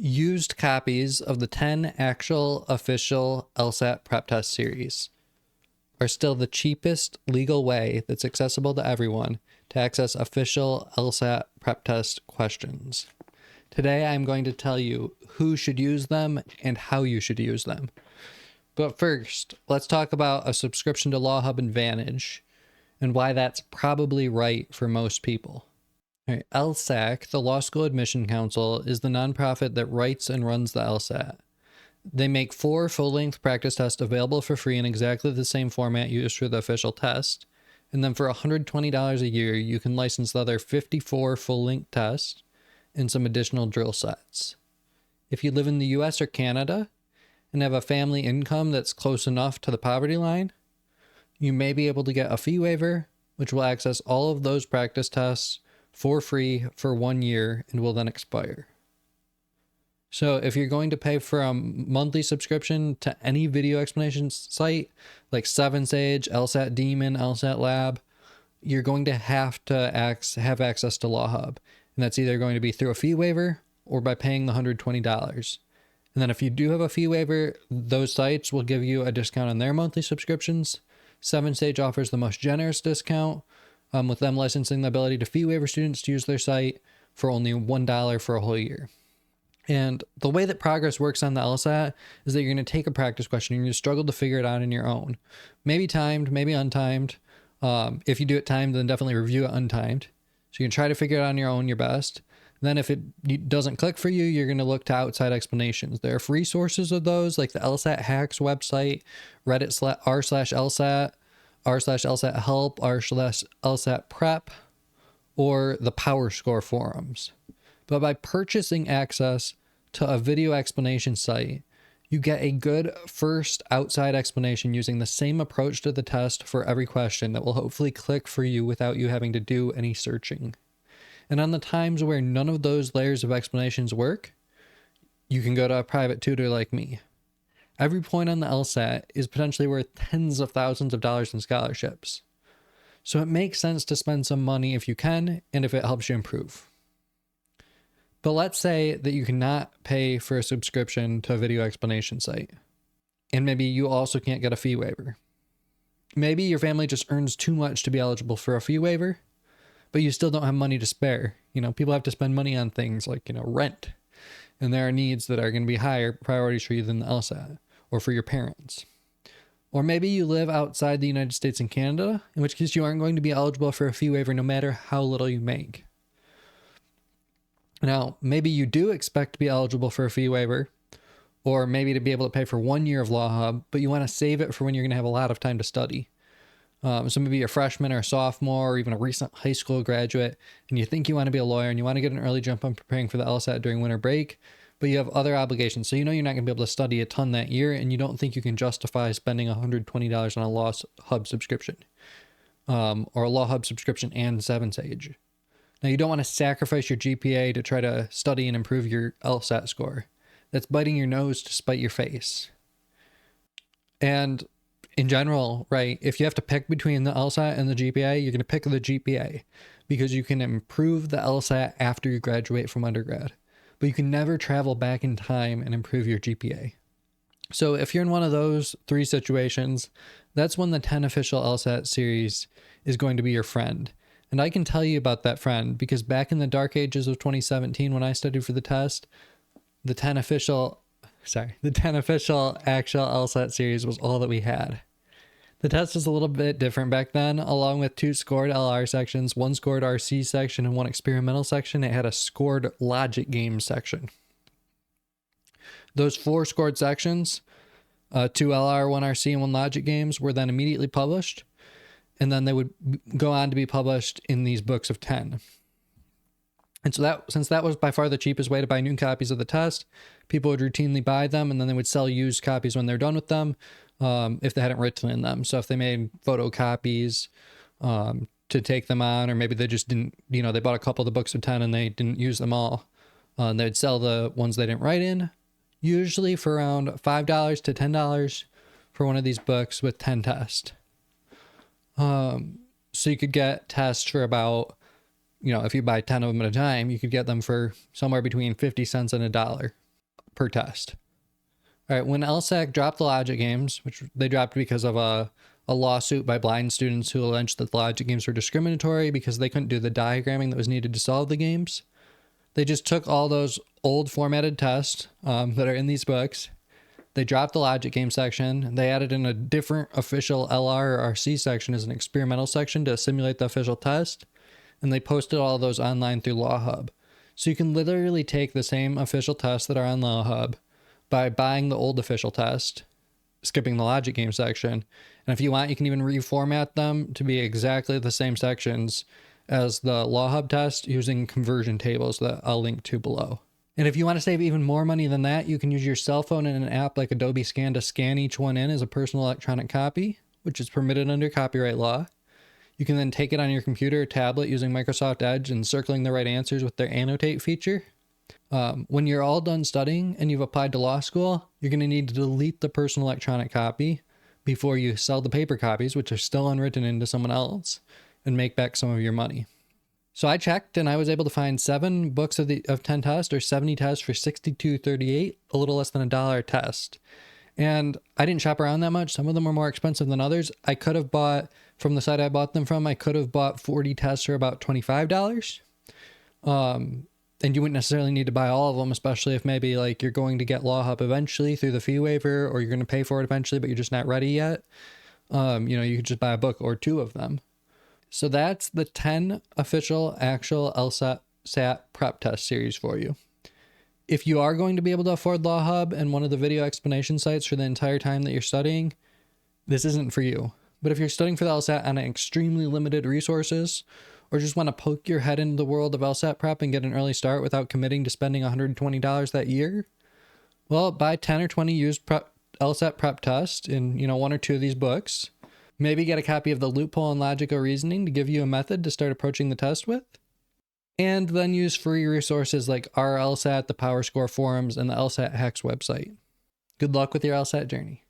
Used copies of the 10 actual official LSAT prep test series are still the cheapest legal way that's accessible to everyone to access official LSAT prep test questions. Today, I'm going to tell you who should use them and how you should use them. But first, let's talk about a subscription to LawHub Advantage and why that's probably right for most people. All right, LSAC, the Law School Admission Council, is the nonprofit that writes and runs the LSAT. They make 4 full-length practice tests available for free in exactly the same format used for the official test. And then for $120 a year, you can license the other 54 full-length tests and some additional drill sets. If you live in the US or Canada and have a family income that's close enough to the poverty line, you may be able to get a fee waiver, which will access all of those practice tests for free for 1 year and will then expire. So if you're going to pay for a monthly subscription to any video explanation site like 7Sage, LSAT Demon, LSAT Lab, you're going to have have access to LawHub. And that's either going to be through a fee waiver or by paying the $120. And then if you do have a fee waiver, those sites will give you a discount on their monthly subscriptions. 7Sage offers the most generous discount, with them licensing the ability to fee waiver students to use their site for only $1 for a whole year. And the way that progress works on the LSAT is that you're going to take a practice question and you're going to struggle to figure it out on your own. Maybe timed, maybe untimed. If you do it timed, then definitely review it untimed. So you can try to figure it out on your own, your best. Then if it doesn't click for you, you're going to look to outside explanations. There are free sources of those, like the LSAT Hacks website, Reddit r/LSAT, r/LSAT help, r/LSAT prep, or the PowerScore forums. But by purchasing access to a video explanation site, you get a good first outside explanation using the same approach to the test for every question that will hopefully click for you without you having to do any searching. And on the times where none of those layers of explanations work, you can go to a private tutor like me. Every point on the LSAT is potentially worth tens of thousands of dollars in scholarships. So it makes sense to spend some money if you can and if it helps you improve. But let's say that you cannot pay for a subscription to a video explanation site. And maybe you also can't get a fee waiver. Maybe your family just earns too much to be eligible for a fee waiver, but you still don't have money to spare. People have to spend money on things like, rent. And there are needs that are going to be higher priorities for you than the LSAT or for your parents. Or maybe you live outside the United States and Canada, in which case you aren't going to be eligible for a fee waiver no matter how little you make. Now, maybe you do expect to be eligible for a fee waiver, or maybe to be able to pay for 1 year of LawHub, but you want to save it for when you're going to have a lot of time to study. So maybe you're a freshman or a sophomore or even a recent high school graduate, and you think you want to be a lawyer and you want to get an early jump on preparing for the LSAT during winter break, but you have other obligations. So you're not going to be able to study a ton that year, and you don't think you can justify spending $120 on a LawHub subscription, or a LawHub subscription and 7Sage. Now, you don't want to sacrifice your GPA to try to study and improve your LSAT score. That's biting your nose to spite your face. And in general, right, if you have to pick between the LSAT and the GPA, you're going to pick the GPA because you can improve the LSAT after you graduate from undergrad. But you can never travel back in time and improve your GPA. So if you're in one of those 3 situations, that's when the 10 official LSAT series is going to be your friend. And I can tell you about that friend because back in the dark ages of 2017, when I studied for the test, the 10 official actual LSAT series was all that we had. The test was a little bit different back then. Along with 2 scored LR sections, 1 scored RC section, and 1 experimental section, it had a scored logic games section. Those 4 scored sections, 2 LR, 1 RC, and 1 logic games, were then immediately published. And then they would go on to be published in these books of 10. And so since that was by far the cheapest way to buy new copies of the test, people would routinely buy them, and then they would sell used copies when they're done with them, if they hadn't written in them. So if they made photocopies to take them on, or maybe they just didn't, they bought a couple of the books of 10 and they didn't use them all, they'd sell the ones they didn't write in, usually for around $5 to $10 for one of these books with 10 tests. So you could get tests for about, if you buy 10 of them at a time, you could get them for somewhere between 50 cents and $1. per test. All right, when LSAC dropped the logic games, which they dropped because of a lawsuit by blind students who alleged that the logic games were discriminatory because they couldn't do the diagramming that was needed to solve the games, they just took all those old formatted tests that are in these books. They dropped the logic game section. They added in a different official LR or RC section as an experimental section to simulate the official test. And they posted all those online through LawHub. So you can literally take the same official tests that are on LawHub by buying the old official test, skipping the logic game section. And if you want, you can even reformat them to be exactly the same sections as the LawHub test using conversion tables that I'll link to below. And if you want to save even more money than that, you can use your cell phone and an app like Adobe Scan to scan each one in as a personal electronic copy, which is permitted under copyright law. You can then take it on your computer or tablet using Microsoft Edge and circling the right answers with their annotate feature. When you're all done studying and you've applied to law school, you're going to need to delete the personal electronic copy before you sell the paper copies, which are still unwritten, into someone else and make back some of your money. So I checked and I was able to find 7 books of 10 tests, or 70 tests, for $62.38, a little less than $1 a test. And I didn't shop around that much. Some of them were more expensive than others. I could have bought, from the site I bought them from, I could have bought 40 tests for about $25. And you wouldn't necessarily need to buy all of them, especially if maybe like you're going to get LawHub eventually through the fee waiver, or you're going to pay for it eventually, but you're just not ready yet. You could just buy a book or 2 of them. So that's the 10 official actual LSAT prep test series for you. If you are going to be able to afford LawHub and one of the video explanation sites for the entire time that you're studying, this isn't for you. But if you're studying for the LSAT on extremely limited resources, or just want to poke your head into the world of LSAT prep and get an early start without committing to spending $120 that year, well, buy 10 or 20 used LSAT prep tests in, 1 or 2 of these books. Maybe get a copy of the Loophole and Logical Reasoning to give you a method to start approaching the test with. And then use free resources like our LSAT, the PowerScore forums, and the LSAT Hacks website. Good luck with your LSAT journey.